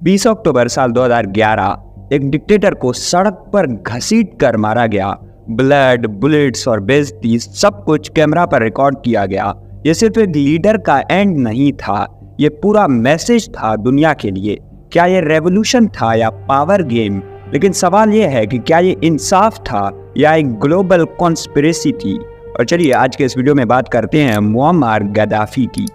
20 अक्टूबर साल 2011 एक डिक्टेटर को सड़क पर घसीट कर मारा गया। ब्लड, बुलेट्स और बेइज्जती सब कुछ कैमरा पर रिकॉर्ड किया गया। ये सिर्फ एक लीडर का एंड नहीं था, ये पूरा मैसेज था दुनिया के लिए। क्या ये रेवोल्यूशन था या पावर गेम? लेकिन सवाल ये है कि क्या ये इंसाफ था या एक ग्लोबल कॉन्स्पिरेसी थी? और चलिए आज के इस वीडियो में बात करते हैं मुअम्मर गद्दाफी की।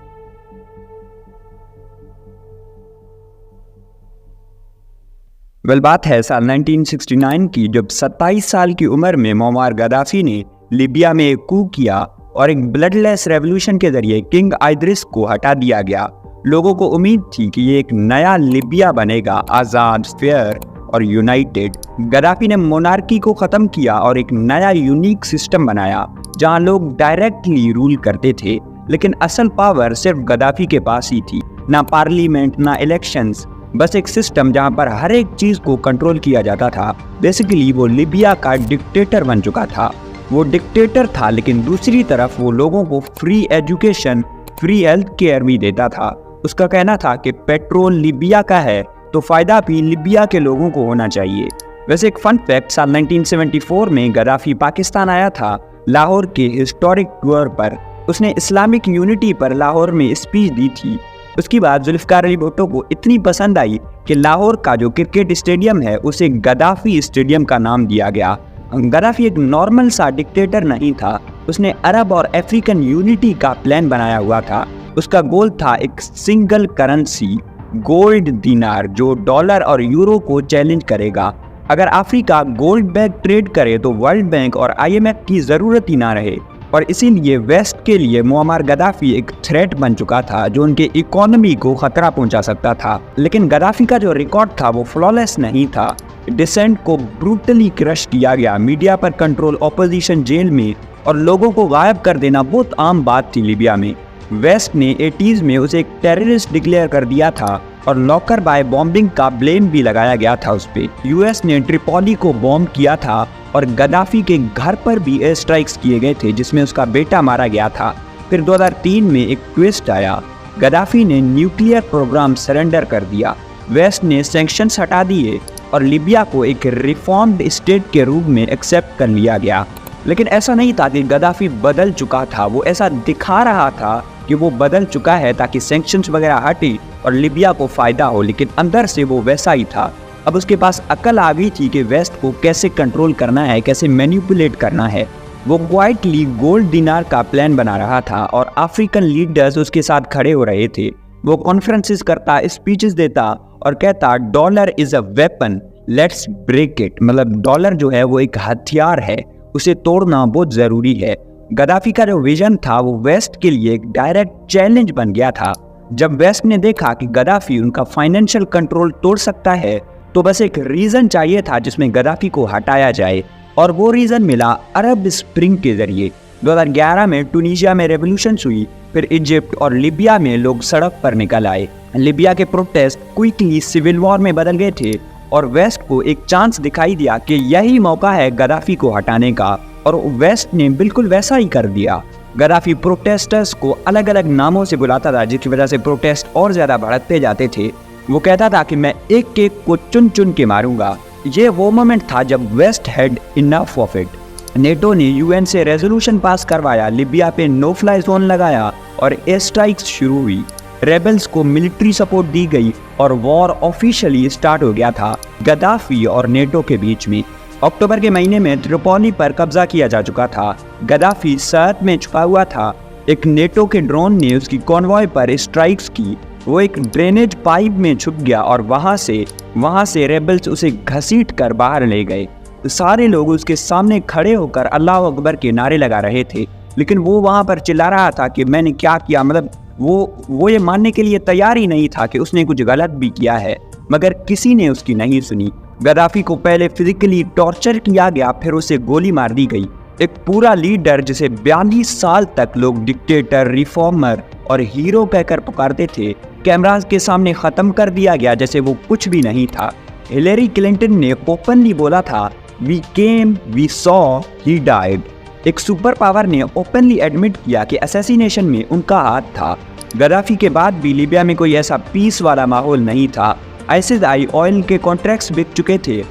बात है साल 1969 की, जब 27 साल की उम्र में मुअम्मर गद्दाफी ने लीबिया में एक कू किया और एक ब्लडलेस रेवोल्यूशन के जरिए किंग इद्रिस को हटा दिया गया। लोगों को उम्मीद थी कि ये एक नया लीबिया बनेगा, आज़ाद, फेयर और यूनाइटेड। गद्दाफी ने मोनार्की को ख़त्म किया और एक नया यूनिक सिस्टम बनाया जहां लोग डायरेक्टली रूल करते थे। लेकिन असल पावर सिर्फ गद्दाफी के पास ही थी, ना पार्लियामेंट ना इलेक्शंस, बस एक सिस्टम जहां पर हर एक चीज़ को कंट्रोल किया जाता था। बेसिकली वो लीबिया का डिक्टेटर बन चुका था। वो डिक्टेटर था, लेकिन दूसरी तरफ वो लोगों को free education, free health care भी देता था। उसका कहना था कि पेट्रोल लीबिया का है तो फ़ायदा भी लीबिया के लोगों को होना चाहिए। वैसे एक फन फैक्ट, साल 1974 में गद्दाफी पाकिस्तान आया था लाहौर के हिस्टोरिक टूर पर। उसने इस्लामिक यूनिटी पर लाहौर में स्पीच दी थी। उसकी बात जुल्फ़िकार अली भुट्टो को इतनी पसंद आई कि लाहौर का जो क्रिकेट स्टेडियम है उसे गद्दाफी स्टेडियम का नाम दिया गया। गद्दाफी एक नॉर्मल सा डिक्टेटर नहीं था, उसने अरब और अफ्रीकन यूनिटी का प्लान बनाया हुआ था। उसका गोल था एक सिंगल करेंसी, गोल्ड दिनार, जो डॉलर और यूरो को चैलेंज करेगा। अगर अफ्रीका गोल्ड बैग ट्रेड करे तो वर्ल्ड बैंक और IMF की ज़रूरत ही ना रहे। और इसीलिए वेस्ट के लिए मुअम्मर गद्दाफी एक थ्रेट बन चुका था जो उनके इकोनॉमी को खतरा पहुंचा सकता था। लेकिन गद्दाफी का जो रिकॉर्ड था वो फ्लॉलेस नहीं था। डिसेंट को ब्रूटली क्रश किया गया, मीडिया पर कंट्रोल, ऑपोजिशन जेल में, और लोगों को गायब कर देना बहुत आम बात थी लीबिया में। वेस्ट ने 80s में उसे एक टेररिस्ट डिक्लेयर कर दिया था और लॉकर बाय बॉम्बिंग का ब्लेम भी लगाया गया था उस पे। US ने ट्रिपोली को बॉम्ब किया था और गद्दाफी के घर पर भी एयर स्ट्राइक्स किए गए थे जिसमें उसका बेटा मारा गया था। फिर 2003 में एक ट्विस्ट आया, गद्दाफी ने न्यूक्लियर प्रोग्राम सरेंडर कर दिया। वेस्ट ने सैंक्शंस हटा दिए और लीबिया को एक रिफॉर्म्ड स्टेट के रूप में एक्सेप्ट कर लिया गया। लेकिन ऐसा नहीं था कि गद्दाफी बदल चुका था, वो ऐसा दिखा रहा था कि वो बदल चुका है ताकि सैंक्शंस वगैरह हटे और लीबिया को फ़ायदा हो, लेकिन अंदर से वो वैसा ही था। अब उसके पास अकल आ गई थी कि वेस्ट को कैसे कंट्रोल करना है, कैसे मैनिपुलेट करना है। वो क्वाइटली गोल्ड दिनार का प्लान बना रहा था और अफ्रीकन लीडर्स उसके साथ खड़े हो रहे थे। वो कॉन्फ्रेंसेस करता, स्पीचेस देता और कहता dollar is a weapon, let's break it. मतलब डॉलर जो है वो एक हथियार है, उसे तोड़ना बहुत ज़रूरी है। गद्दाफी का जो विजन था वो वेस्ट के लिए एक डायरेक्ट चैलेंज बन गया था। जब वेस्ट ने देखा कि गद्दाफी उनका फाइनेंशियल कंट्रोल तोड़ सकता है तो बस एक रीज़न चाहिए था जिसमें गद्दाफी को हटाया जाए, और वो रीज़न मिला अरब स्प्रिंग के जरिए। 2011 में टूनीशिया में रेवोल्यूशन हुई, फिर इजिप्ट और लीबिया में लोग सड़क पर निकल आए। लीबिया के प्रोटेस्ट क्विकली सिविल वॉर में बदल गए थे और वेस्ट को एक चांस दिखाई दिया कि यही मौका है गद्दाफी को हटाने का, और वेस्ट ने बिल्कुल वैसा ही कर दिया। गद्दाफी प्रोटेस्टर्स को अलग अलग नामों से बुलाता था जिसकी वजह से प्रोटेस्ट और ज़्यादा बढ़ते जाते थे। वो कहता था कि मैं एक एक को चुन चुन के मारूंगा। ये वो मोमेंट था जब West had enough of it. NATO ने UN से रेजोल्यूशन पास करवाया, लीबिया पे नो फ्लाई जोन लगाया और एयर स्ट्राइक्स शुरू हुई। रेबल्स को मिलिट्री सपोर्ट दी गई और वॉर ऑफिशियली स्टार्ट हो गया था गद्दाफी और नेटो के बीच में। अक्टूबर के महीने में त्रिपोली पर कब्जा किया जा चुका था। गद्दाफी सर्द में छुपा हुआ था। एक नेटो के ड्रोन ने उसकी कॉन्वॉय पर स्ट्राइक्स की। वो एक ड्रेनेज पाइप में छुप गया और वहाँ से रेबल्स उसे घसीट कर बाहर ले गए। सारे लोग उसके सामने खड़े होकर अल्लाह अकबर के नारे लगा रहे थे, लेकिन वो वहाँ पर चिल्ला रहा था कि मैंने क्या किया। मतलब वो ये मानने के लिए तैयार ही नहीं था कि उसने कुछ गलत भी किया है, मगर किसी ने उसकी नहीं सुनी। गद्दाफी को पहले फिजिकली टॉर्चर किया गया, फिर उसे गोली मार दी गई। एक पूरा लीडर जिसे 42 साल तक लोग डिक्टेटर, रिफॉर्मर और हीरो कहकर पुकारते थे, कैमरास के सामने ख़त्म कर दिया गया जैसे वो कुछ भी नहीं था। हिलेरी क्लिंटन ने ओपनली बोला था, we came, we saw, he died. एक सुपर पावर ने ओपनली एडमिट किया कि असैसिनेशन में उनका हाथ था। गद्दाफी के बाद भी लीबिया में कोई ऐसा पीस वाला माहौल नहीं था। ISIS-I ऑयल के कॉन्ट्रैक्ट्स बिक चुके थे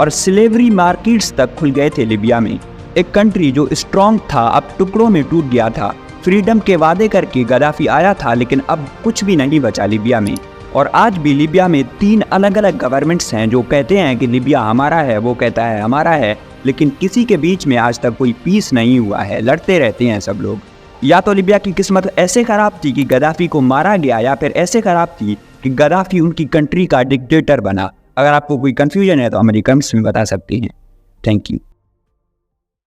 और स्लेवरी मार्केट्स तक खुल गए थे लिबिया में। एक कंट्री जो स्ट्रॉन्ग था अब टुकड़ों में टूट गया था। फ्रीडम के वादे करके गद्दाफी आया था, लेकिन अब कुछ भी नहीं बचा लिबिया में। और आज भी लिबिया में 3 अलग अलग गवर्नमेंट्स हैं जो कहते हैं कि लिबिया हमारा है, वो कहता है हमारा है, लेकिन किसी के बीच में आज तक कोई पीस नहीं हुआ है। लड़ते रहते हैं सब लोग। या तो लिबिया की किस्मत ऐसे खराब थी कि गद्दाफी को मारा गया, या फिर ऐसे खराब थी कि गद्दाफी उनकी कंट्री का डिक्टेटर बना। अगर आपको कोई कंफ्यूजन है तो हमारी कमेंट्स में बता सकते हैं। Thank you.